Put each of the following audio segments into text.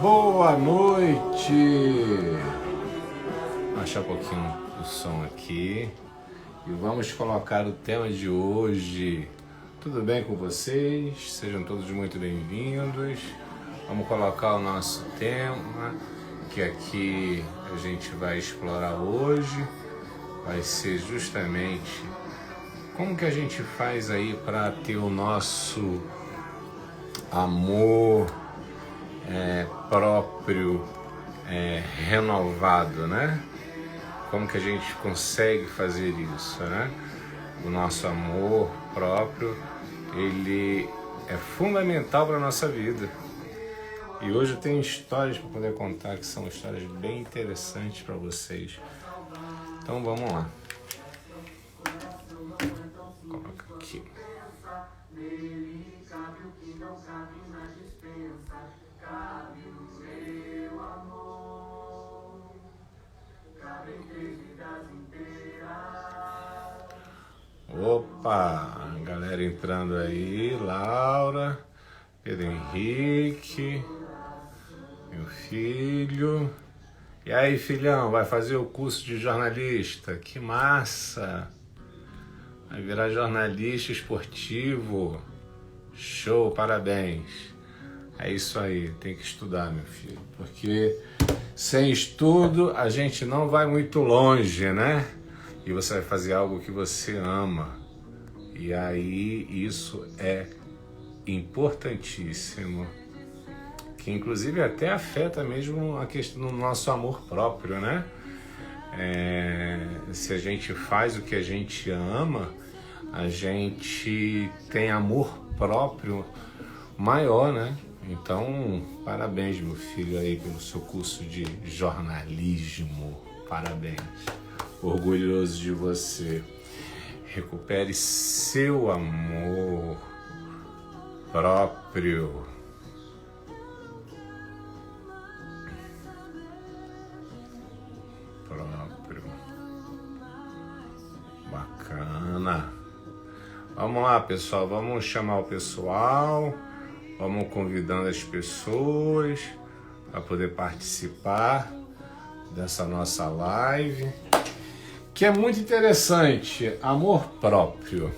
Boa noite! Vou baixar um pouquinho o som aqui e vamos colocar o tema de hoje. Tudo bem com vocês? Sejam todos muito bem-vindos. Vamos colocar o nosso tema, que aqui a gente vai explorar hoje. Vai ser justamente como que a gente faz aí para ter o nosso amor próprio renovado, né? Como que a gente consegue fazer isso, né? O nosso amor próprio, ele é fundamental para a nossa vida. E hoje eu tenho histórias para poder contar que são histórias bem interessantes para vocês. Então vamos lá. Coloca aqui. Opa, a galera entrando aí, Laura, Pedro Henrique, meu filho. E aí, filhão, vai fazer o curso de jornalista? Que massa! Vai virar jornalista esportivo. Show, parabéns. É isso aí, tem que estudar, meu filho, porque sem estudo a gente não vai muito longe, né? E você vai fazer algo que você ama. E aí isso é importantíssimo. Que inclusive até afeta mesmo a questão do nosso amor próprio, né? Se a gente faz o que a gente ama, a gente tem amor próprio maior, né? Então, parabéns, meu filho, aí pelo seu curso de jornalismo. Parabéns. Orgulhoso de você. Recupere seu amor próprio. Bacana. Vamos lá, pessoal. Vamos chamar o pessoal. Vamos convidando as pessoas para poder participar dessa nossa live, que é muito interessante. Amor próprio.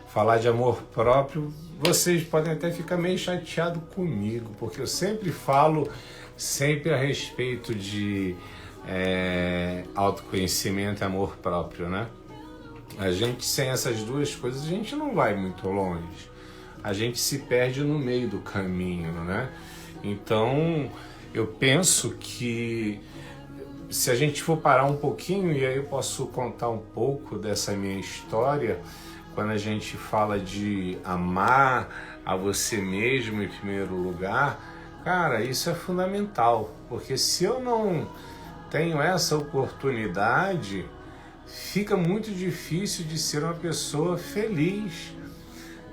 Falar de amor próprio, vocês podem até ficar meio chateados comigo, porque eu sempre falo a respeito de autoconhecimento e amor próprio, né? A gente, sem essas duas coisas, a gente não vai muito longe. A gente se perde no meio do caminho, né? Então, eu penso que se a gente for parar um pouquinho, e aí eu posso contar um pouco dessa minha história, quando a gente fala de amar a você mesmo em primeiro lugar, cara, isso é fundamental, porque se eu não tenho essa oportunidade, fica muito difícil de ser uma pessoa feliz.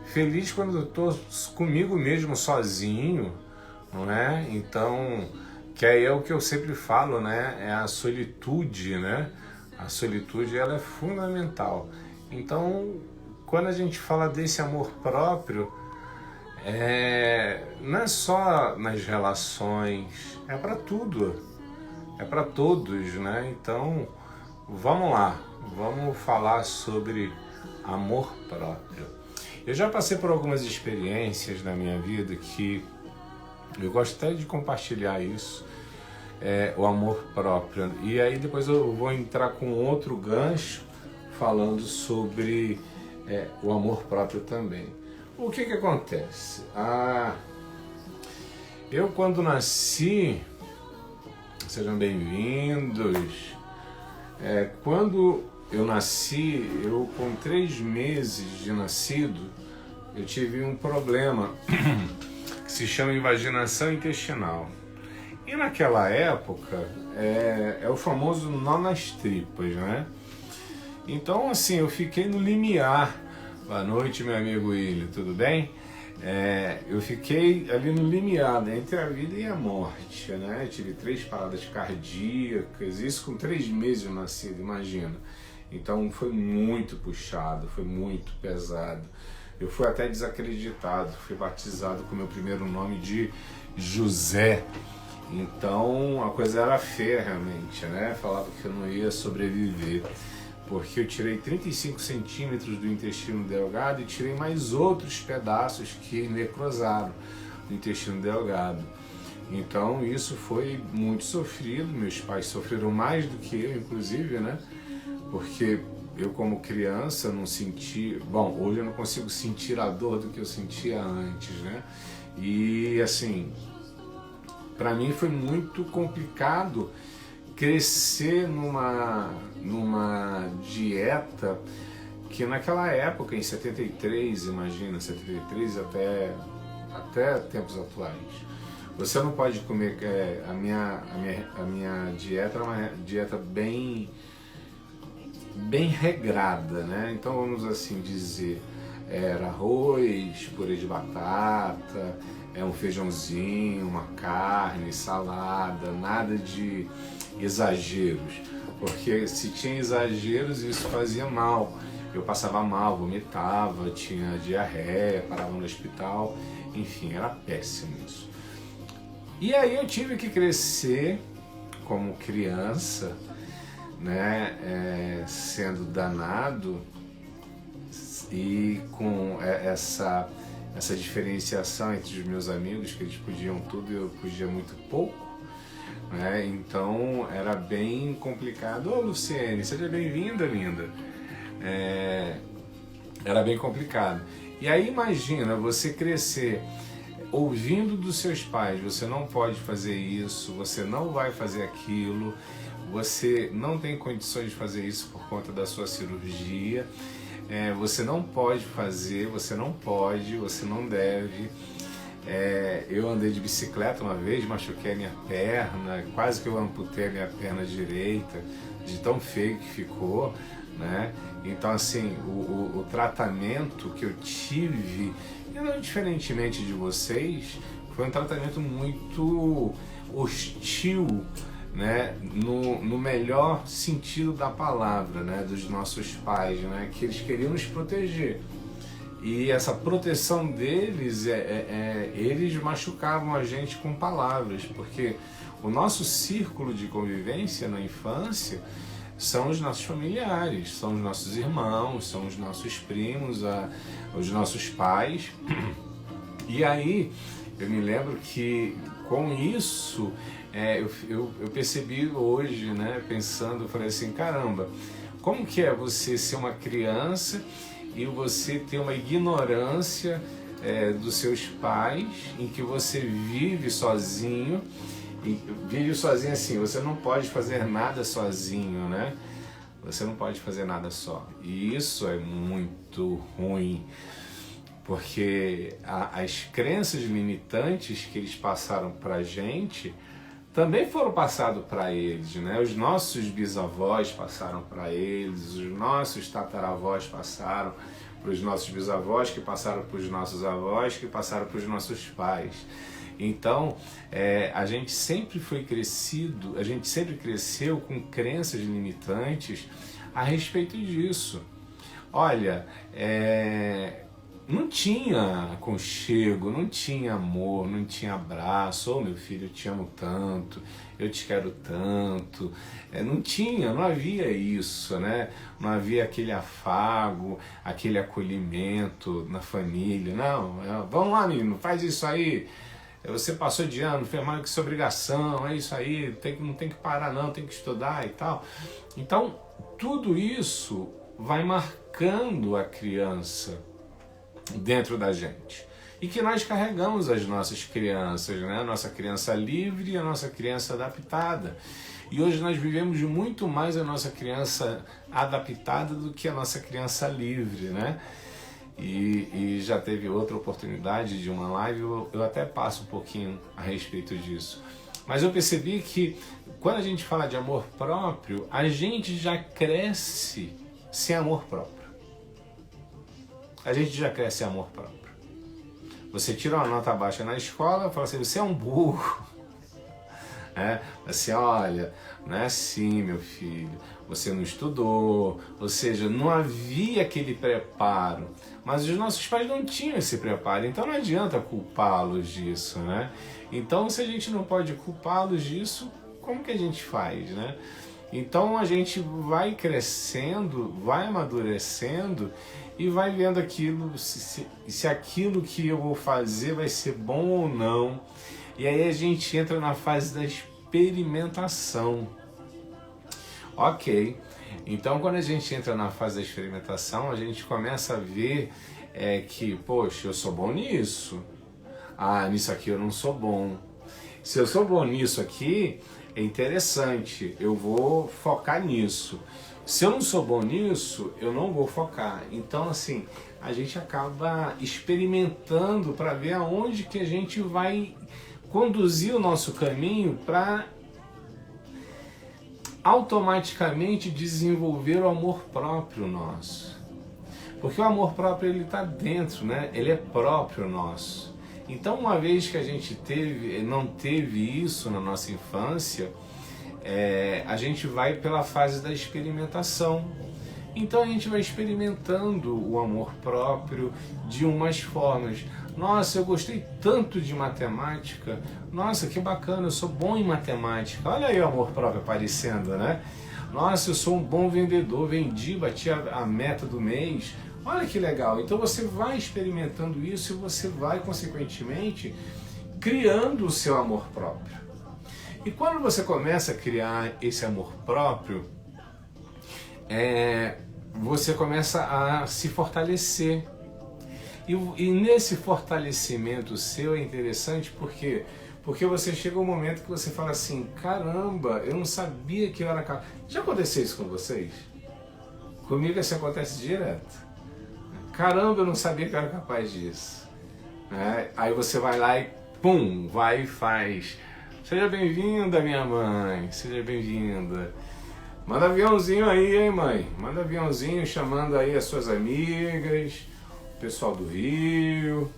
Feliz quando eu estou comigo mesmo, sozinho, não é? Então, que aí é o que eu sempre falo, né? É a solitude, né? A solitude, ela é fundamental. Então, quando a gente fala desse amor próprio, não é só nas relações, é para tudo, é para todos, né? Então, vamos lá, vamos falar sobre amor próprio. Eu já passei por algumas experiências na minha vida que eu gosto até de compartilhar isso, o amor próprio. E aí depois eu vou entrar com outro gancho falando sobre o amor próprio também. O que acontece? Eu quando nasci, sejam bem-vindos, quando eu nasci, eu com 3 meses de nascido, eu tive um problema que se chama invaginação intestinal. E naquela época, é o famoso nó nas tripas, né? Então, assim, eu fiquei no limiar. Boa noite, meu amigo William, tudo bem? Eu fiquei ali no limiar, né, entre a vida e a morte, né? Eu tive 3 paradas cardíacas, isso com 3 meses de nascido, imagina. Então foi muito puxado, foi muito pesado. Eu fui até desacreditado, fui batizado com o meu primeiro nome de José. Então a coisa era feia realmente, né? Falava que eu não ia sobreviver, porque eu tirei 35 centímetros do intestino delgado e tirei mais outros pedaços que necrosaram do intestino delgado. Então isso foi muito sofrido, meus pais sofreram mais do que eu, inclusive, né? Porque eu como criança não senti... Bom, hoje eu não consigo sentir a dor do que eu sentia antes, né? E assim, para mim foi muito complicado crescer numa dieta que naquela época, em 73, imagina, 73 até tempos atuais, você não pode comer, a minha dieta era uma dieta bem regrada, né? Então vamos assim dizer, era arroz, purê de batata, um feijãozinho, uma carne, salada, nada de exageros, porque se tinha exageros isso fazia mal, eu passava mal, vomitava, tinha diarreia, parava no hospital, enfim, era péssimo isso. E aí eu tive que crescer como criança, né, sendo danado e com essa diferenciação entre os meus amigos, que eles podiam tudo e eu podia muito pouco, né? Então era bem complicado. Ô Luciene, seja bem-vinda, linda. Era bem complicado. E aí imagina você crescer ouvindo dos seus pais, você não pode fazer isso, você não vai fazer aquilo, você não tem condições de fazer isso por conta da sua cirurgia, você não pode fazer, você não pode, você não deve. Eu andei de bicicleta uma vez, machuquei a minha perna, quase que eu amputei a minha perna direita, de tão feio que ficou, né? Então assim, o tratamento que eu tive, não diferentemente de vocês, foi um tratamento muito hostil, né, no melhor sentido da palavra, né, dos nossos pais, né, que eles queriam nos proteger. E essa proteção deles, eles machucavam a gente com palavras, porque o nosso círculo de convivência na infância são os nossos familiares, são os nossos irmãos, são os nossos primos, os nossos pais. E aí eu me lembro que com isso eu percebi hoje, né, pensando, eu falei assim, caramba, como que é você ser uma criança e você ter uma ignorância dos seus pais, em que você vive sozinho, assim, você não pode fazer nada sozinho, né? Você não pode fazer nada só. E isso é muito ruim, porque as crenças limitantes que eles passaram pra gente também foram passadas para eles, né? Os nossos bisavós passaram para eles, os nossos tataravós passaram para os nossos bisavós, que passaram para os nossos avós, que passaram para os nossos pais. Então, a gente sempre cresceu com crenças limitantes a respeito disso. Olha, não tinha aconchego, não tinha amor, não tinha abraço. Ô meu filho, eu te amo tanto, eu te quero tanto. Não havia isso, né? Não havia aquele afago, aquele acolhimento na família. Não, vamos lá, menino, faz isso aí. Você passou de ano, fez mais que sua obrigação, é isso aí, não tem que parar não, tem que estudar e tal. Então, tudo isso vai marcando a criança dentro da gente. E que nós carregamos as nossas crianças, né? A nossa criança livre e a nossa criança adaptada. E hoje nós vivemos muito mais a nossa criança adaptada do que a nossa criança livre, né? E já teve outra oportunidade de uma live, eu até passo um pouquinho a respeito disso. Mas eu percebi que quando a gente fala de amor próprio, a gente já cresce sem amor próprio. A gente já cresce sem amor próprio. Você tira uma nota baixa na escola e fala assim, você é um burro. né? Assim, olha, não é assim, meu filho, você não estudou, ou seja, não havia aquele preparo. Mas os nossos pais não tinham esse preparo, então não adianta culpá-los disso, né? Então, se a gente não pode culpá-los disso, como que a gente faz, né? Então a gente vai crescendo, vai amadurecendo e vai vendo aquilo, se aquilo que eu vou fazer vai ser bom ou não. E aí a gente entra na fase da experimentação. Ok, então quando a gente entra na fase da experimentação, a gente começa a ver que, poxa, eu sou bom nisso. Ah, nisso aqui eu não sou bom. Se eu sou bom nisso aqui, é interessante, eu vou focar nisso. Se eu não sou bom nisso, eu não vou focar. Então, assim, a gente acaba experimentando para ver aonde que a gente vai conduzir o nosso caminho para automaticamente desenvolver o amor próprio nosso. Porque o amor próprio, ele está dentro, né? Ele é próprio nosso. Então, uma vez que a gente não teve isso na nossa infância, a gente vai pela fase da experimentação. Então a gente vai experimentando o amor próprio de umas formas. Nossa, eu gostei tanto de matemática. Nossa, que bacana, eu sou bom em matemática. Olha aí o amor próprio aparecendo, né? Nossa, eu sou um bom vendedor, bati a meta do mês. Olha que legal. Então você vai experimentando isso e você vai, consequentemente, criando o seu amor próprio. E quando você começa a criar esse amor próprio, você começa a se fortalecer. E nesse fortalecimento seu é interessante porque você chega um momento que você fala assim, caramba, eu não sabia que eu era capaz. Já aconteceu isso com vocês? Comigo isso acontece direto. Caramba, eu não sabia que eu era capaz disso. Aí você vai lá e pum, vai e faz. Seja bem-vinda, minha mãe, seja bem-vinda. Manda aviãozinho aí, hein, mãe? Manda aviãozinho chamando aí as suas amigas, o pessoal do Rio,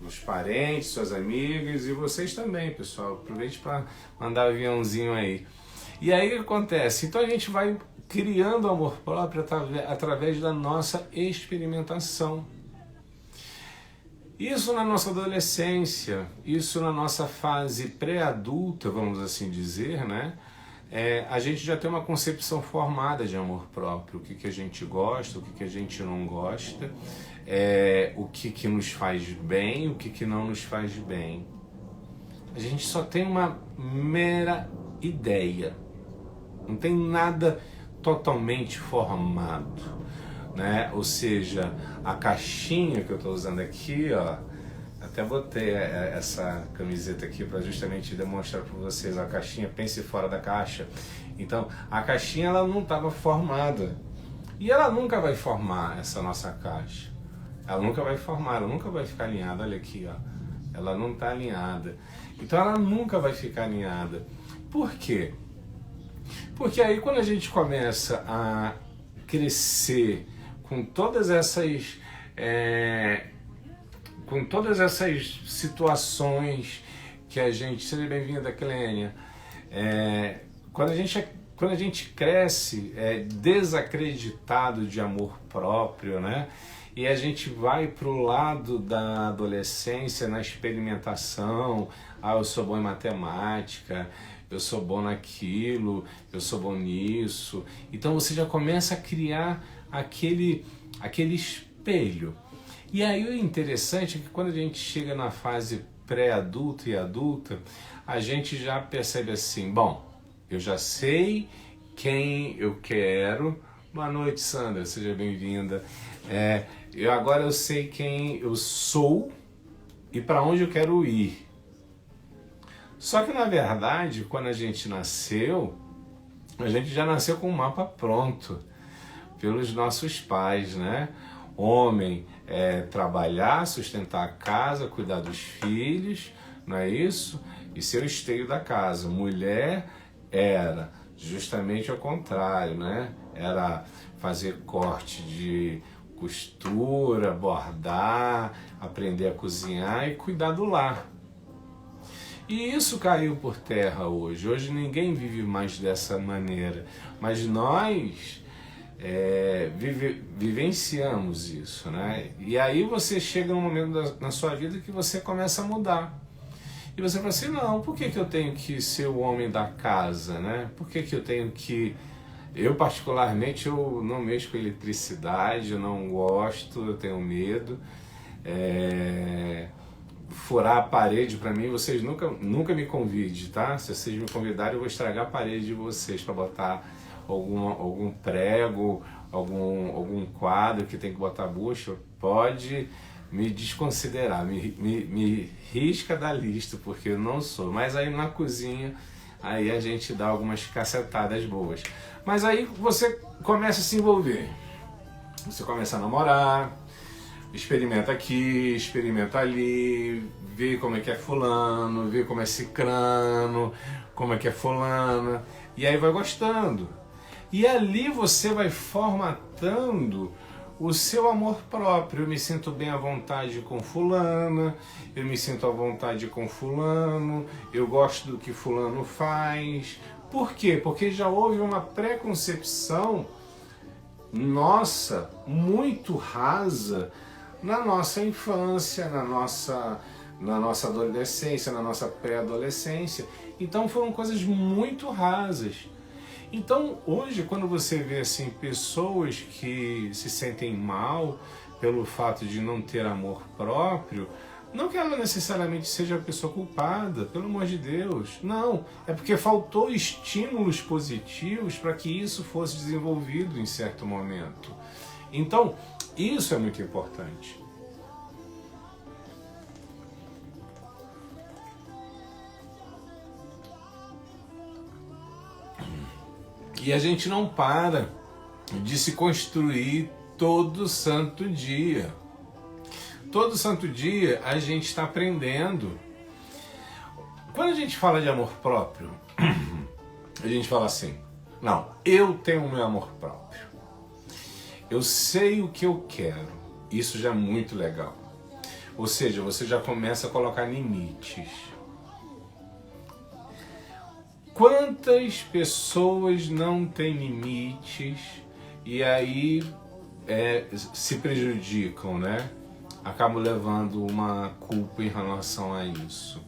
os parentes, suas amigas e vocês também, pessoal. Aproveite para mandar aviãozinho aí. E aí o que acontece? Então a gente vai criando amor próprio através da nossa experimentação. Isso na nossa adolescência, isso na nossa fase pré-adulta, vamos assim dizer, né? A gente já tem uma concepção formada de amor próprio, o que a gente gosta, o que a gente não gosta, o que nos faz bem, o que não nos faz bem. A gente só tem uma mera ideia, não tem nada totalmente formado, né? Ou seja, a caixinha que eu estou usando aqui, ó, até botei essa camiseta aqui para justamente demonstrar para vocês a caixinha, pense fora da caixa. Então, a caixinha ela não estava formada e ela nunca vai formar essa nossa caixa. Ela nunca vai formar, ela nunca vai ficar alinhada. Olha aqui, ó, ela não está alinhada. Então, ela nunca vai ficar alinhada. Por quê? Porque aí quando a gente começa a crescer com todas essas situações que a gente... Seja bem-vinda, Clênia. Quando a gente cresce desacreditado de amor próprio, né? E a gente vai para o lado da adolescência, na experimentação. Ah, eu sou bom em matemática, eu sou bom naquilo, eu sou bom nisso. Então você já começa a criar aquele espelho. E aí o interessante é que quando a gente chega na fase pré-adulta e adulta, a gente já percebe assim, bom, eu já sei quem eu quero. Boa noite, Sandra, seja bem-vinda. Agora eu sei quem eu sou e para onde eu quero ir. Só que na verdade, quando a gente nasceu, a gente já nasceu com um mapa pronto pelos nossos pais, né? Homem trabalhar, sustentar a casa, cuidar dos filhos, não é isso? E ser o esteio da casa. Mulher era justamente ao contrário, né? Era fazer corte de costura, bordar, aprender a cozinhar e cuidar do lar. E isso caiu por terra hoje. Hoje ninguém vive mais dessa maneira. Mas nós vivenciamos isso, né? E aí você chega num momento na sua vida que você começa a mudar. E você fala assim, não, por que eu tenho que ser o homem da casa, né? Por que eu tenho que... Eu, particularmente, eu não mexo com eletricidade, eu não gosto, eu tenho medo. Furar a parede, para mim, vocês nunca me convidem, tá? Se vocês me convidarem, eu vou estragar a parede de vocês para botar algum prego, algum quadro que tem que botar bucha. Pode me desconsiderar, me risca da lista, porque eu não sou. Mas aí na cozinha, aí a gente dá algumas cacetadas boas. Mas aí você começa a se envolver. Você começa a namorar, experimenta aqui, experimenta ali, vê como é que é fulano, vê como é cicrano, como é que é fulana, e aí vai gostando. E ali você vai formatando o seu amor próprio. Eu me sinto bem à vontade com fulana, eu me sinto à vontade com fulano, eu gosto do que fulano faz. Por quê? Porque já houve uma preconcepção nossa, muito rasa, na nossa infância, na nossa adolescência, na nossa pré-adolescência. Então foram coisas muito rasas. Então hoje, quando você vê assim, pessoas que se sentem mal pelo fato de não ter amor próprio, não que ela necessariamente seja a pessoa culpada, pelo amor de Deus. Não, é porque faltou estímulos positivos para que isso fosse desenvolvido em certo momento. Então, isso é muito importante. E a gente não para de se construir todo santo dia. Todo santo dia a gente está aprendendo. Quando a gente fala de amor próprio, a gente fala assim, não, eu tenho o meu amor próprio. Eu sei o que eu quero. Isso já é muito legal. Ou seja, você já começa a colocar limites. Quantas pessoas não têm limites e aí se prejudicam, né? Acabam levando uma culpa em relação a isso.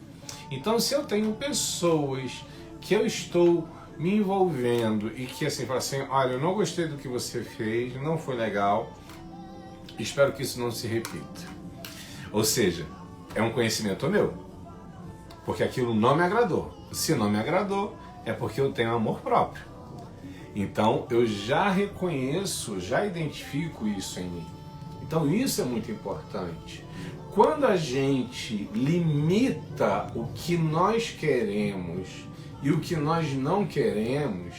Então, se eu tenho pessoas que eu estou me envolvendo e que assim, falam assim, olha, eu não gostei do que você fez, não foi legal, espero que isso não se repita. Ou seja, é um conhecimento meu, porque aquilo não me agradou. Se não me agradou, é porque eu tenho amor próprio. Então, eu já reconheço, já identifico isso em mim. Então isso é muito importante. Quando a gente limita o que nós queremos e o que nós não queremos,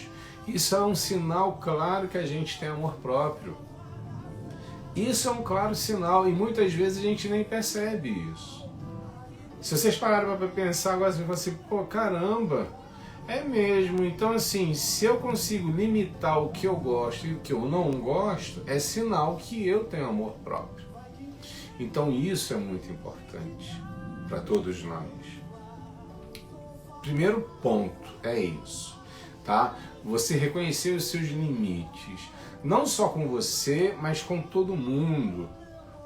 isso é um sinal claro que a gente tem amor próprio. Isso é um claro sinal e muitas vezes a gente nem percebe isso. Se vocês pararem para pensar agora, você vai falar assim, pô, caramba, é mesmo. Então assim, se eu consigo limitar o que eu gosto e o que eu não gosto, é sinal que eu tenho amor próprio. Então isso é muito importante para todos nós. Primeiro ponto é isso, tá? Você reconhecer os seus limites, não só com você, mas com todo mundo.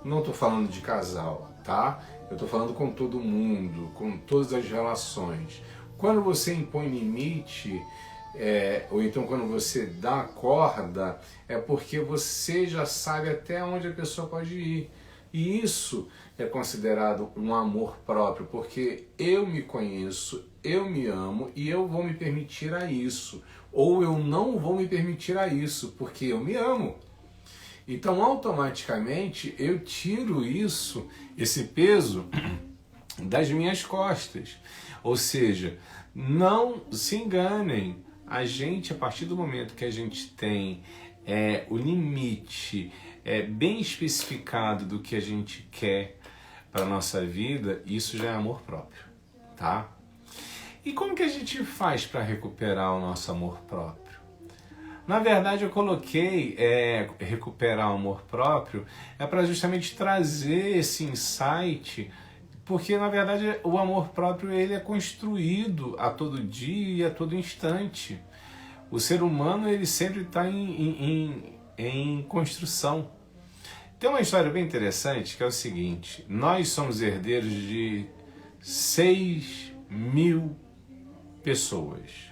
Não estou falando de casal, tá? Eu estou falando com todo mundo, com todas as relações. Quando você impõe limite, ou então quando você dá corda, é porque você já sabe até onde a pessoa pode ir. E isso é considerado um amor próprio, porque eu me conheço, eu me amo e eu vou me permitir a isso. Ou eu não vou me permitir a isso, porque eu me amo. Então, automaticamente, eu tiro isso, esse peso, das minhas costas. Ou seja, não se enganem. A gente, a partir do momento que a gente tem o limite bem especificado do que a gente quer para a nossa vida, isso já é amor próprio, tá? E como que a gente faz para recuperar o nosso amor próprio? Na verdade, eu coloquei recuperar o amor próprio para justamente trazer esse insight porque na verdade o amor próprio ele é construído a todo dia e a todo instante. O ser humano ele sempre está em construção. Tem uma história bem interessante que é o seguinte: nós somos herdeiros de 6.000 pessoas.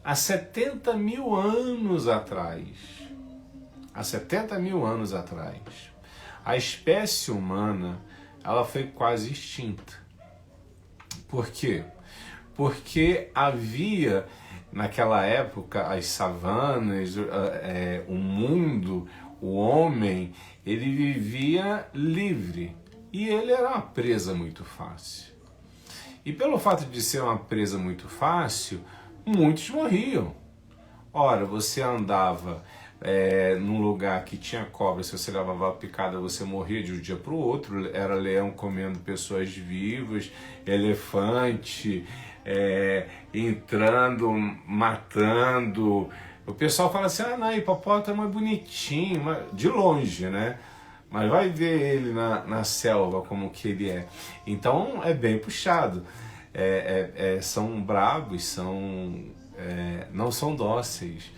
Há 70.000 anos atrás, a espécie humana ela foi quase extinta. Por quê? Porque havia, naquela época, as savanas, o mundo, o homem, ele vivia livre. E ele era uma presa muito fácil. E pelo fato de ser uma presa muito fácil, muitos morriam. Ora, você andava num lugar que tinha cobra, se você levava a picada, você morria de um dia para o outro. Era leão comendo pessoas vivas, elefante entrando, matando. O pessoal fala assim, não, hipopótamo é bonitinho, de longe, né? Mas vai ver ele na selva como que ele é. Então é bem puxado. São bravos, não são dóceis.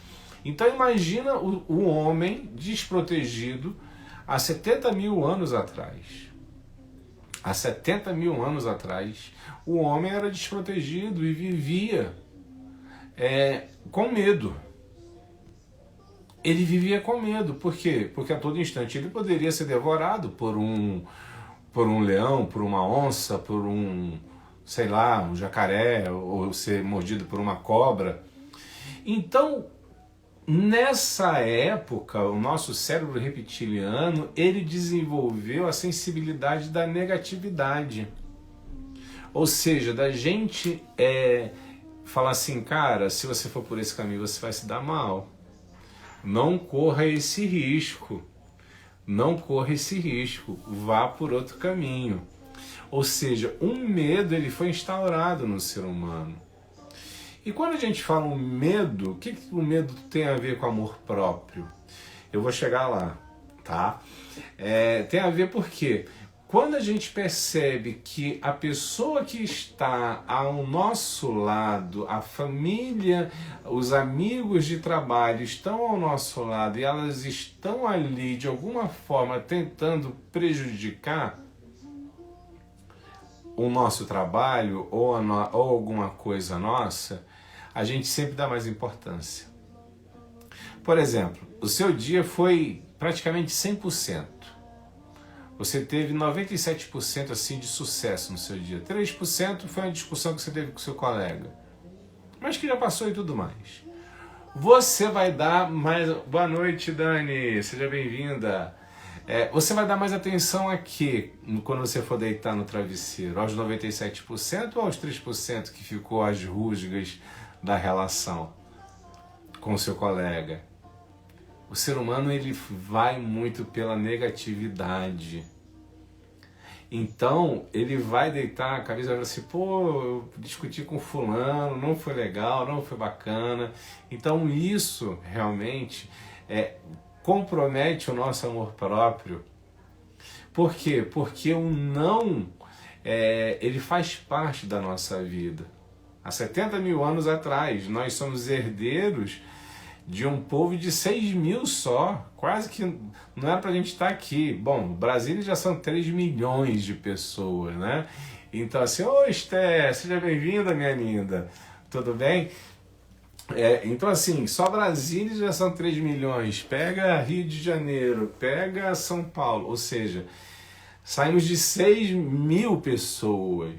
Então imagina o homem desprotegido há 70.000 anos atrás. Há 70.000 anos atrás, o homem era desprotegido e vivia com medo. Ele vivia com medo. Por quê? Porque a todo instante ele poderia ser devorado por um leão, por uma onça, por um jacaré, ou ser mordido por uma cobra. Então, nessa época, o nosso cérebro reptiliano, ele desenvolveu a sensibilidade da negatividade. Ou seja, da gente falar assim, cara, se você for por esse caminho, você vai se dar mal. Não corra esse risco. Não corra esse risco. Vá por outro caminho. Ou seja, um medo ele foi instaurado no ser humano. E quando a gente fala um medo, o que o medo tem a ver com amor próprio? Eu vou chegar lá, tá? Tem a ver porque quando a gente percebe que a pessoa que está ao nosso lado, a família, os amigos de trabalho estão ao nosso lado e elas estão ali de alguma forma tentando prejudicar o nosso trabalho ou alguma coisa nossa, a gente sempre dá mais importância. Por exemplo, o seu dia foi praticamente 100%. Você teve 97% assim de sucesso no seu dia. 3% foi uma discussão que você teve com seu colega, mas que já passou e tudo mais. Você vai dar mais... Boa noite, Dani, seja bem-vinda. Você vai dar mais atenção a quê quando você for deitar no travesseiro? Aos 97% ou aos 3% que ficou às rusgas da relação com o seu colega? O ser humano ele vai muito pela negatividade. Então ele vai deitar a cabeça e vai assim, eu discuti com fulano, não foi legal, não foi bacana. Então isso realmente compromete o nosso amor próprio. Por quê? Porque o não, ele faz parte da nossa vida. Há 70.000 anos atrás, nós somos herdeiros de um povo de 6.000 só. Quase que não era pra gente estar aqui. Bom, Brasília já são 3 milhões de pessoas, né? Então assim, Esther, seja bem-vinda, minha linda. Tudo bem? Então assim, só Brasília já são 3 milhões, pega Rio de Janeiro, pega São Paulo, ou seja, saímos de 6.000 pessoas.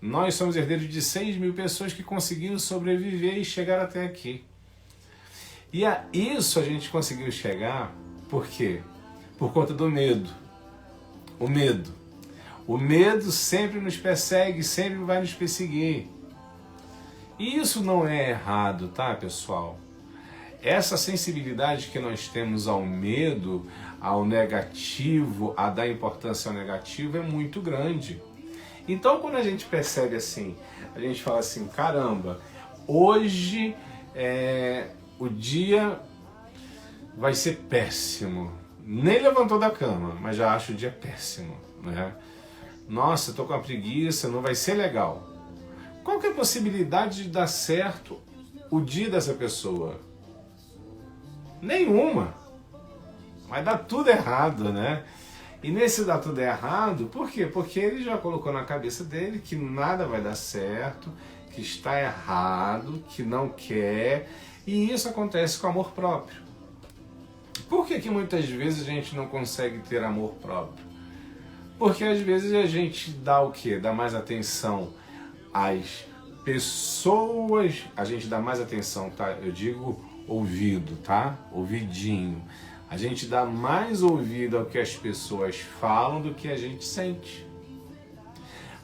Nós somos herdeiros de 6.000 pessoas que conseguiram sobreviver e chegar até aqui. E a isso a gente conseguiu chegar, por quê? Por conta do medo. O medo. O medo sempre nos persegue, sempre vai nos perseguir. E isso não é errado, tá, pessoal? Essa sensibilidade que nós temos ao medo, ao negativo, a dar importância ao negativo é muito grande. Então, quando a gente percebe assim, a gente fala assim, caramba, hoje o dia vai ser péssimo. Nem levantou da cama, mas já acha o dia péssimo, né? Nossa, eu tô com uma preguiça, não vai ser legal. Qual que é a possibilidade de dar certo o dia dessa pessoa? Nenhuma. Vai dar tudo errado, né? E nesse dar tudo errado, por quê? Porque ele já colocou na cabeça dele que nada vai dar certo, que está errado, que não quer, e isso acontece com o amor próprio. Por que que muitas vezes a gente não consegue ter amor próprio? Porque às vezes a gente dá o quê? Dá mais atenção às pessoas, a gente dá mais atenção, tá? Eu digo ouvido, tá? Ouvidinho. A gente dá mais ouvido ao que as pessoas falam do que a gente sente.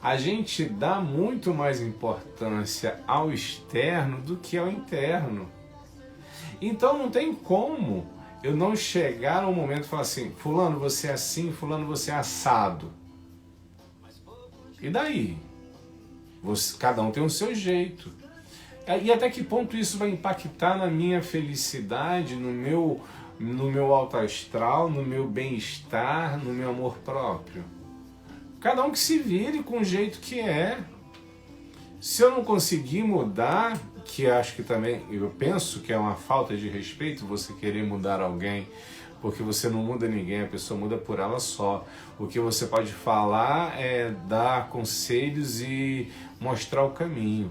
A gente dá muito mais importância ao externo do que ao interno. Então não tem como eu não chegar num momento e falar assim, fulano, você é assim, fulano, você é assado. E daí? Cada um tem o seu jeito. E até que ponto isso vai impactar na minha felicidade, no meu alto astral, no meu bem-estar, no meu amor próprio? Cada um que se vire com o jeito que é. Se eu não conseguir mudar, que acho que também, eu penso que é uma falta de respeito você querer mudar alguém, porque você não muda ninguém, a pessoa muda por ela só. O que você pode falar é dar conselhos e mostrar o caminho.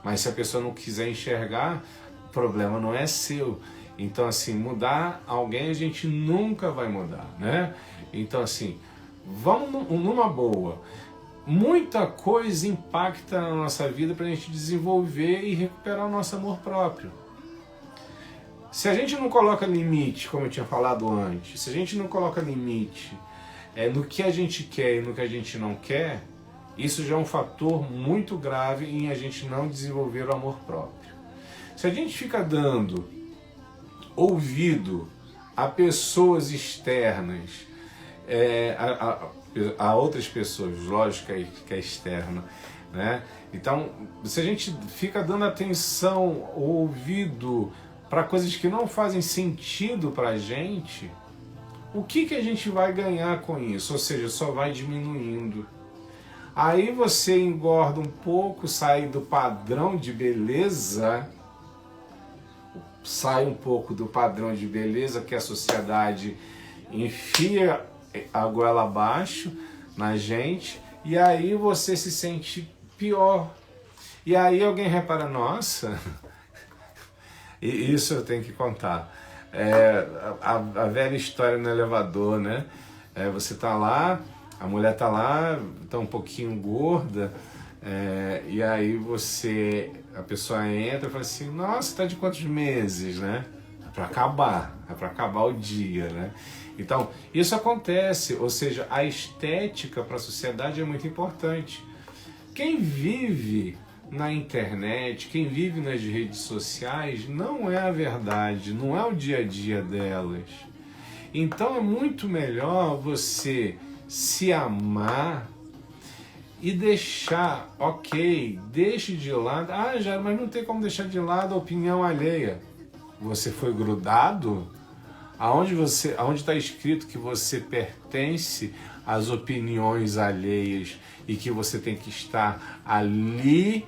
Mas se a pessoa não quiser enxergar, o problema não é seu. Então, assim, mudar alguém a gente nunca vai mudar, né? Então, assim, vamos numa boa. Muita coisa impacta na nossa vida para a gente desenvolver e recuperar o nosso amor próprio. Se a gente não coloca limite, como eu tinha falado antes, se a gente não coloca limite no que a gente quer e no que a gente não quer, isso já é um fator muito grave em a gente não desenvolver o amor próprio. Se a gente fica dando ouvido a pessoas externas, a outras pessoas, lógico que é externo, né? Então, se a gente fica dando atenção, ouvido para coisas que não fazem sentido para a gente, o que a gente vai ganhar com isso? Ou seja, só vai diminuindo. Aí você engorda um pouco, sai do padrão de beleza, sai um pouco do padrão de beleza que a sociedade enfia a goela abaixo na gente, e aí você se sente pior. E aí alguém repara, nossa, e isso eu tenho que contar. A velha história no elevador, né? Você tá lá, a mulher tá lá, tá um pouquinho gorda, e aí a pessoa entra e fala assim, nossa, tá de quantos meses, né? É para acabar o dia, né? Então, isso acontece, ou seja, a estética para a sociedade é muito importante. Quem vive na internet, quem vive nas redes sociais, não é a verdade, não é o dia a dia delas. Então é muito melhor você se amar e deixar, deixe de lado, já, mas não tem como deixar de lado a opinião alheia. Você foi grudado? Aonde está escrito que você pertence às opiniões alheias e que você tem que estar ali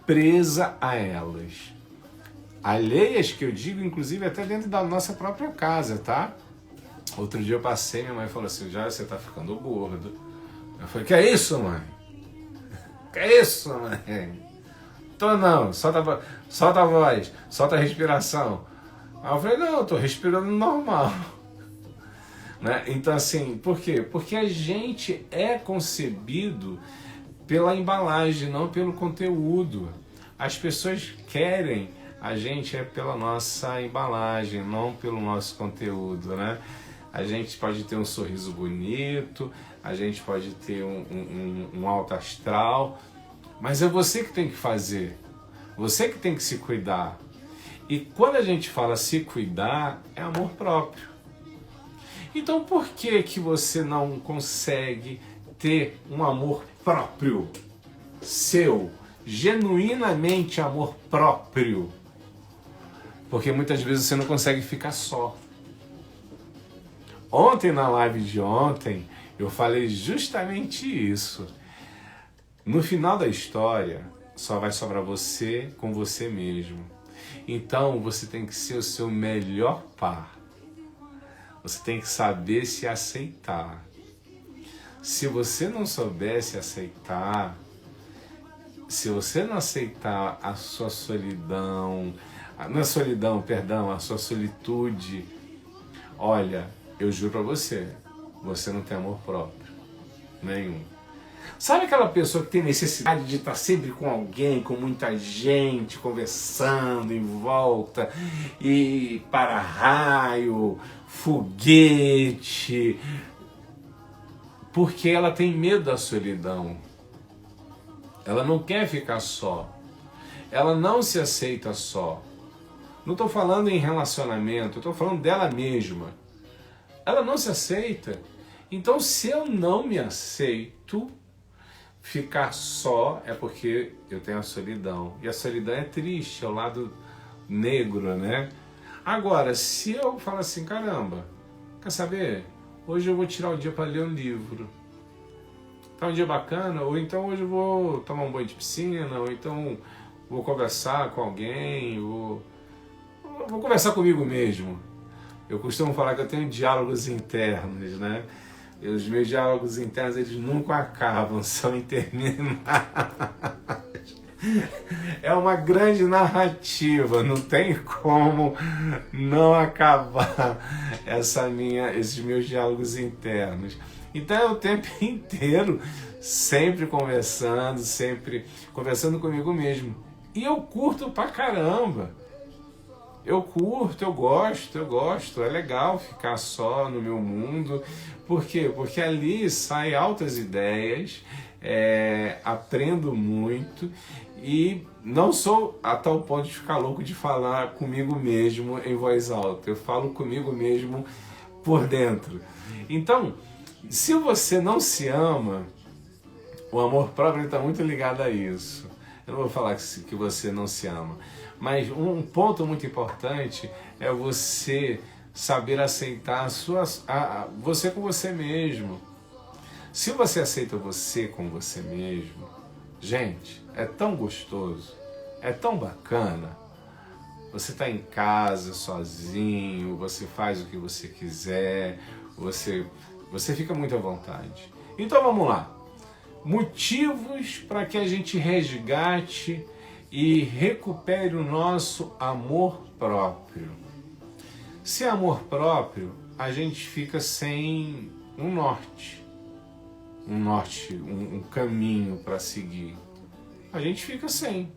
presa a elas? Alheias que eu digo, inclusive, até dentro da nossa própria casa, tá? Outro dia eu passei, minha mãe falou assim, já você tá ficando gordo. Eu falei, que é isso, mãe? Que é isso, mãe? Tô não, solta a voz, solta a respiração. Aí eu falei, não, eu tô respirando normal. Né? Então assim, por quê? Porque a gente é concebido pela embalagem, não pelo conteúdo. As pessoas querem a gente pela nossa embalagem, não pelo nosso conteúdo, né? A gente pode ter um sorriso bonito, a gente pode ter um alto astral, mas é você que tem que fazer, você que tem que se cuidar. E quando a gente fala se cuidar, é amor próprio. Então por que você não consegue ter um amor próprio seu, genuinamente amor próprio? Porque muitas vezes você não consegue ficar só. Ontem, na live de ontem, Eu falei justamente isso. No final da história, só vai sobrar você com você mesmo. Então, você tem que ser o seu melhor par. Você tem que saber se aceitar. Se você não souber se aceitar, se você não aceitar a sua solidão, não é solidão, perdão, a sua solitude, olha, eu juro pra você, você não tem amor próprio, nenhum. Sabe aquela pessoa que tem necessidade de estar sempre com alguém, com muita gente, conversando em volta, e para-raio, foguete, porque ela tem medo da solidão. Ela não quer ficar só. Ela não se aceita só. Não estou falando em relacionamento, estou falando dela mesma. Ela não se aceita. Então, se eu não me aceito, ficar só é porque eu tenho a solidão. E a solidão é triste, é o lado negro, né? Agora, se eu falo assim, caramba, quer saber? Hoje eu vou tirar o dia para ler um livro. Tá um dia bacana, ou então hoje eu vou tomar um banho de piscina, ou então vou conversar com alguém, vou conversar comigo mesmo. Eu costumo falar que eu tenho diálogos internos, né? E os meus diálogos internos, eles nunca acabam, são intermináveis. É uma grande narrativa, não tem como não acabar esses meus diálogos internos. Então é o tempo inteiro sempre conversando comigo mesmo. E eu curto pra caramba. Eu curto, eu gosto. É legal ficar só no meu mundo. Por quê? Porque ali saem altas ideias, aprendo muito e não sou a tal ponto de ficar louco de falar comigo mesmo em voz alta. Eu falo comigo mesmo por dentro. Então, se você não se ama, o amor próprio está muito ligado a isso. Eu não vou falar que você não se ama, mas um ponto muito importante é você saber aceitar você com você mesmo. Se você aceita você com você mesmo, gente, é tão gostoso, é tão bacana. Você está em casa, sozinho, você faz o que você quiser, você fica muito à vontade. Então vamos lá. Motivos para que a gente resgate e recupere o nosso amor próprio. Sem amor próprio, a gente fica sem um caminho para seguir. A gente fica sem.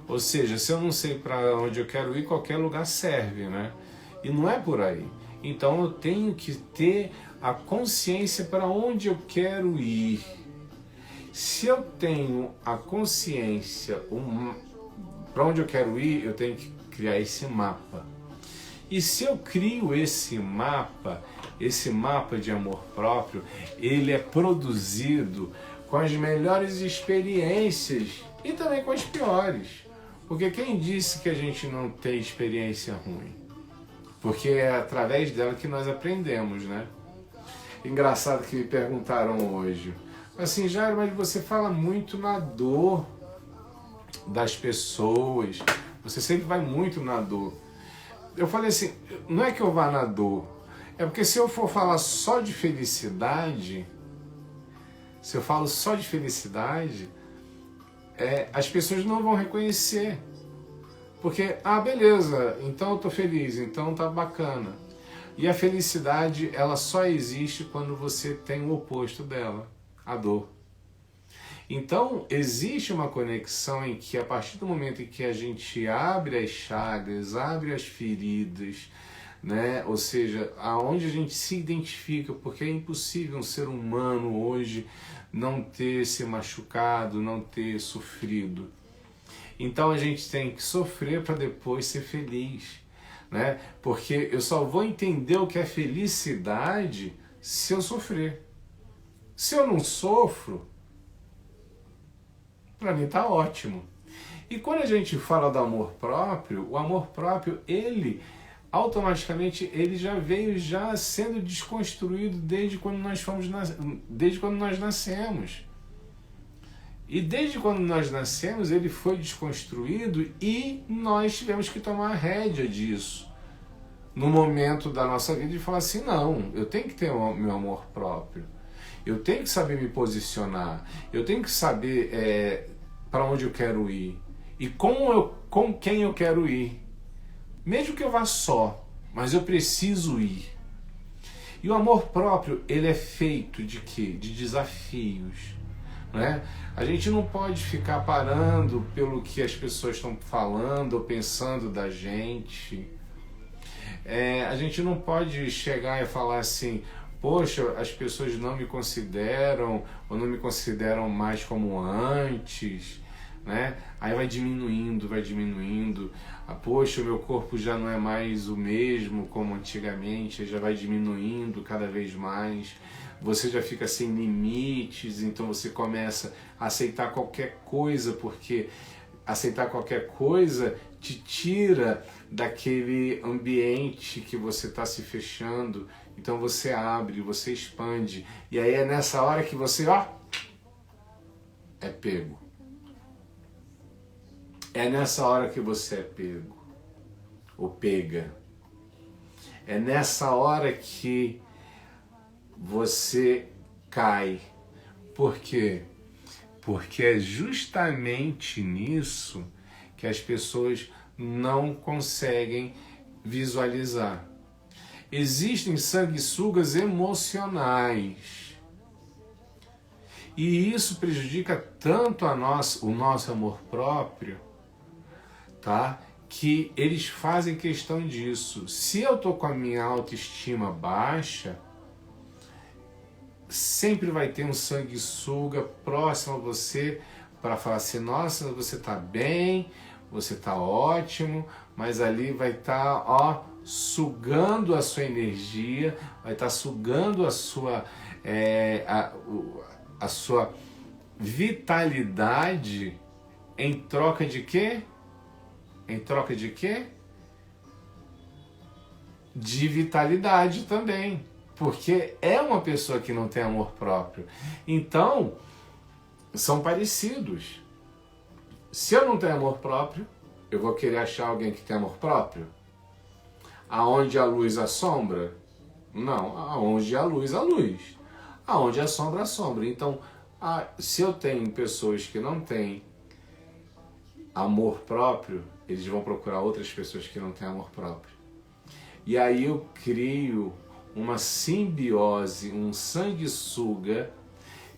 Ou seja, se eu não sei para onde eu quero ir, qualquer lugar serve, né? E não é por aí. Então eu tenho que ter a consciência para onde eu quero ir. Se eu tenho a consciência para onde eu quero ir, eu tenho que criar esse mapa. E se eu crio esse mapa de amor próprio, ele é produzido com as melhores experiências e também com as piores. Porque quem disse que a gente não tem experiência ruim? Porque é através dela que nós aprendemos, né? Engraçado que me perguntaram hoje. Assim, Jairo, mas você fala muito na dor das pessoas. Você sempre vai muito na dor. Eu falei assim, não é que eu vá na dor. É porque se eu for falar só de felicidade, se eu falo só de felicidade, as pessoas não vão reconhecer. Porque, beleza, então eu tô feliz, então tá bacana. E a felicidade, ela só existe quando você tem o oposto dela, a dor. Então, existe uma conexão em que, a partir do momento em que a gente abre as chagas, abre as feridas, né? Ou seja, aonde a gente se identifica, porque é impossível um ser humano hoje não ter se machucado, não ter sofrido. Então a gente tem que sofrer para depois ser feliz, né? Porque eu só vou entender o que é felicidade se eu sofrer. Se eu não sofro, para mim tá ótimo. E quando a gente fala do amor próprio, o amor próprio, ele automaticamente ele já veio já sendo desconstruído desde quando nós nascemos. E desde quando nós nascemos ele foi desconstruído e nós tivemos que tomar a rédea disso. No momento da nossa vida de falar assim, não, eu tenho que ter o meu amor próprio. Eu tenho que saber me posicionar. Eu tenho que saber para onde eu quero ir. E com quem eu quero ir. Mesmo que eu vá só, mas eu preciso ir. E o amor próprio, ele é feito de quê? De desafios. Né? A gente não pode ficar parando pelo que as pessoas estão falando ou pensando da gente. A gente não pode chegar e falar assim, poxa, as pessoas não me consideram ou não me consideram mais como antes, né? Aí vai diminuindo. Poxa, o meu corpo já não é mais o mesmo como antigamente, já vai diminuindo cada vez mais. Você já fica sem limites, então você começa a aceitar qualquer coisa, porque aceitar qualquer coisa te tira daquele ambiente que você está se fechando. Então você abre, você expande. E aí é nessa hora que você, é pego. É nessa hora que você é pego. Ou pega. É nessa hora que você cai. Por quê? Porque é justamente nisso que as pessoas não conseguem visualizar. Existem sanguessugas emocionais. E isso prejudica tanto o nosso amor próprio, tá? Que eles fazem questão disso. Se eu tô com a minha autoestima baixa, sempre vai ter um sanguessuga próximo a você para falar assim, nossa, você está bem, você está ótimo, mas ali vai estar sugando a sua energia, vai estar sugando a sua vitalidade em troca de quê? Em troca de quê? De vitalidade também. Porque é uma pessoa que não tem amor próprio. Então, são parecidos. Se eu não tenho amor próprio, eu vou querer achar alguém que tem amor próprio? Aonde a luz a sombra? Não, aonde a luz a luz. Aonde a sombra a sombra. Então, se eu tenho pessoas que não têm amor próprio, eles vão procurar outras pessoas que não têm amor próprio. E aí eu crio uma simbiose, um sanguessuga,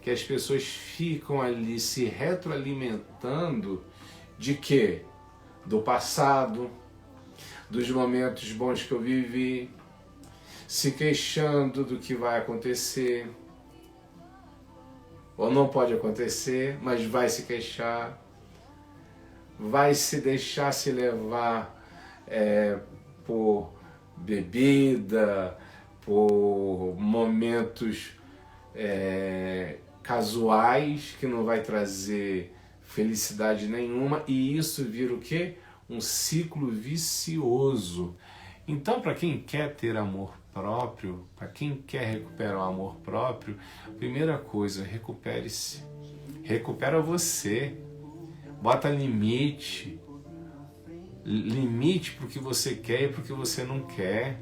que as pessoas ficam ali se retroalimentando de quê? Do passado, dos momentos bons que eu vivi, se queixando do que vai acontecer, ou não pode acontecer, mas vai se queixar, vai se deixar se levar por bebida, por momentos casuais que não vai trazer felicidade nenhuma, e isso vira o quê? Um ciclo vicioso. Então, para quem quer ter amor próprio, para quem quer recuperar o amor próprio, primeira coisa, recupere-se. Recupera você. Bota limite. Limite para o que você quer e para o que você não quer.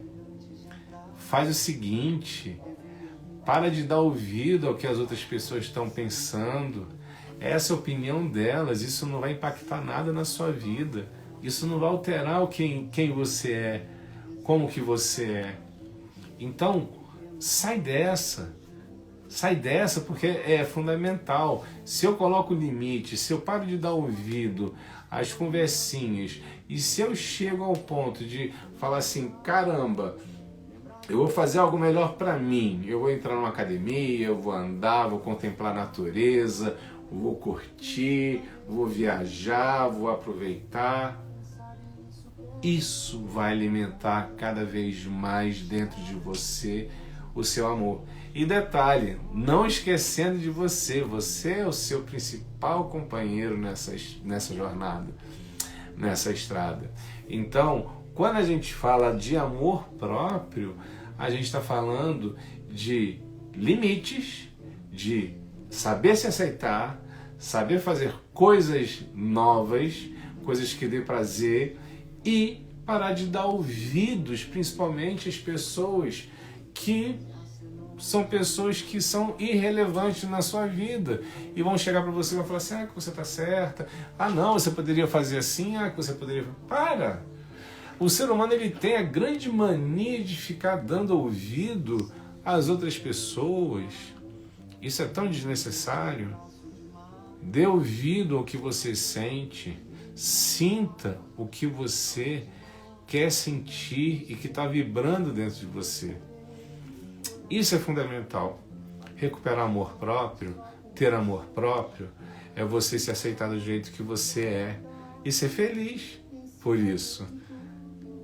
Faz o seguinte, para de dar ouvido ao que as outras pessoas estão pensando. Essa é a opinião delas, isso não vai impactar nada na sua vida. Isso não vai alterar quem você é, como que você é. Então, sai dessa porque é fundamental. Se eu coloco limite, se eu paro de dar ouvido às conversinhas, e se eu chego ao ponto de falar assim, caramba, eu vou fazer algo melhor para mim, eu vou entrar numa academia, eu vou andar, vou contemplar a natureza, vou curtir, vou viajar, vou aproveitar. Isso vai alimentar cada vez mais dentro de você o seu amor. E detalhe, não esquecendo de você, você é o seu principal companheiro nessa jornada, nessa estrada. Então, Quando a gente fala de amor próprio, a gente está falando de limites, de saber se aceitar, saber fazer coisas novas, coisas que dê prazer e parar de dar ouvidos, principalmente às pessoas que são pessoas que são irrelevantes na sua vida e vão chegar para você e vão falar assim, que você está certa, não, você poderia fazer assim, que você poderia... Para! O ser humano ele tem a grande mania de ficar dando ouvido às outras pessoas. Isso é tão desnecessário. Dê ouvido ao que você sente, sinta o que você quer sentir e que está vibrando dentro de você. Isso é fundamental. Recuperar amor próprio, ter amor próprio, é você se aceitar do jeito que você é e ser feliz por isso.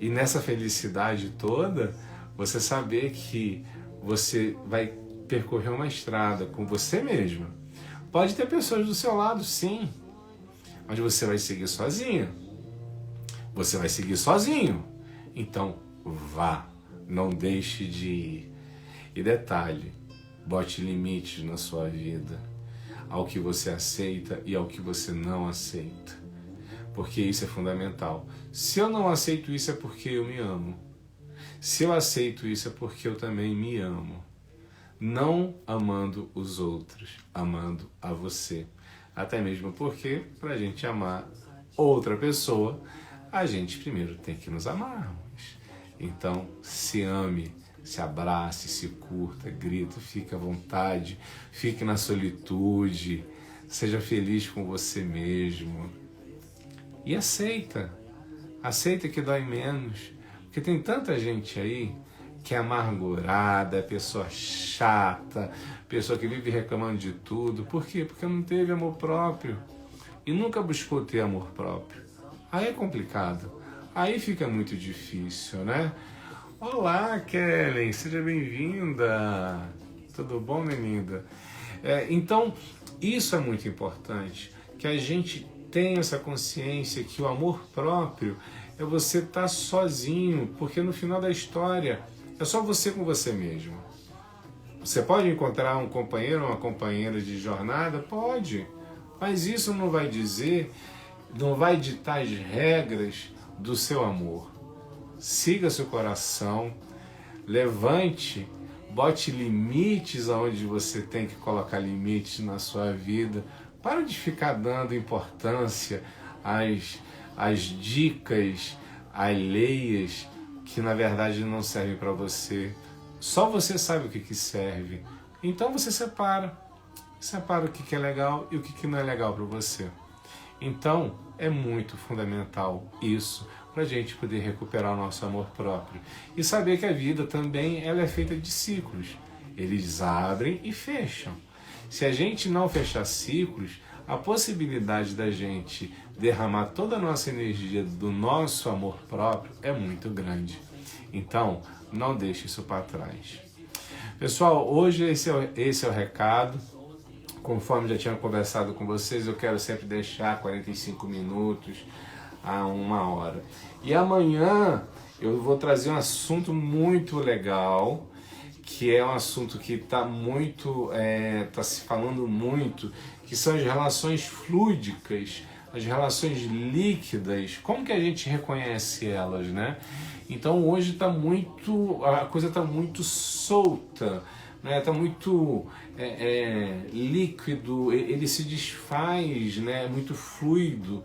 E nessa felicidade toda, você saber que você vai percorrer uma estrada com você mesmo. Pode ter pessoas do seu lado, sim, mas você vai seguir sozinho. Você vai seguir sozinho. Então, vá, não deixe de ir. E detalhe, bote limites na sua vida ao que você aceita e ao que você não aceita. Porque isso é fundamental. Se eu não aceito isso é porque eu me amo. Se eu aceito isso é porque eu também me amo. Não amando os outros, amando a você. Até mesmo porque, para a gente amar outra pessoa, a gente primeiro tem que nos amarmos. Então, se ame, se abrace, se curta, grita, fique à vontade, fique na solitude, seja feliz com você mesmo. E aceita que dói menos, porque tem tanta gente aí que é amargurada, é pessoa chata, pessoa que vive reclamando de tudo. Por quê? Porque não teve amor próprio e nunca buscou ter amor próprio. Aí é complicado, aí fica muito difícil, né? Olá, Kellen, seja bem-vinda. Tudo bom, minha linda? Então, isso é muito importante, que a gente tenha essa consciência que o amor próprio é você estar sozinho, porque no final da história é só você com você mesmo. Você pode encontrar um companheiro ou uma companheira de jornada? Pode, mas isso não vai dizer, não vai ditar as regras do seu amor. Siga seu coração, levante, bote limites aonde você tem que colocar limites na sua vida. Para de ficar dando importância às dicas alheias que na verdade não servem para você. Só você sabe o que serve. Então você separa o que é legal e o que não é legal para você. Então é muito fundamental isso para a gente poder recuperar o nosso amor próprio e saber que a vida também ela é feita de ciclos. Eles abrem e fecham. Se a gente não fechar ciclos, a possibilidade da gente derramar toda a nossa energia do nosso amor próprio é muito grande. Então, não deixe isso para trás. Pessoal, hoje esse é o recado. Conforme já tinha conversado com vocês, eu quero sempre deixar 45 minutos a 1 hora. E amanhã eu vou trazer um assunto muito legal, que é um assunto que está se falando muito, que são as relações fluídicas, as relações líquidas. Como que a gente reconhece elas, né? Então hoje a coisa está muito solta, né? Está muito líquido, ele se desfaz, né? Muito fluido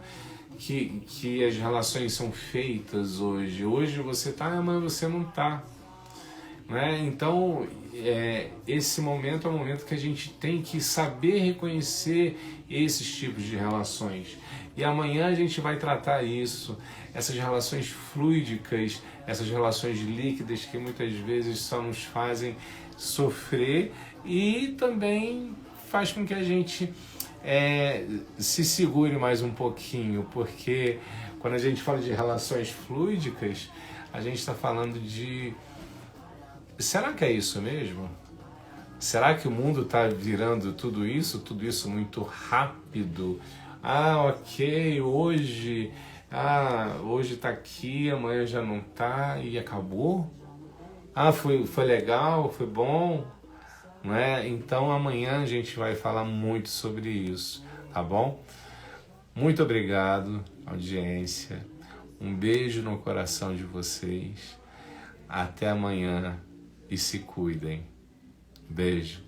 que as relações são feitas hoje. Hoje você está, amanhã você não está. Né? Então, esse momento é o momento que a gente tem que saber reconhecer esses tipos de relações. E amanhã a gente vai tratar isso, essas relações fluídicas, essas relações líquidas que muitas vezes só nos fazem sofrer e também faz com que a gente se segure mais um pouquinho, porque quando a gente fala de relações fluídicas, a gente está falando de... Será que é isso mesmo? Será que o mundo está virando tudo isso muito rápido? Ok, hoje Ah, hoje tá aqui, amanhã já não tá e acabou? Ah, foi legal, foi bom, não é? Então amanhã a gente vai falar muito sobre isso, tá bom? Muito obrigado, audiência. Um beijo no coração de vocês. Até amanhã e se cuidem. Beijo.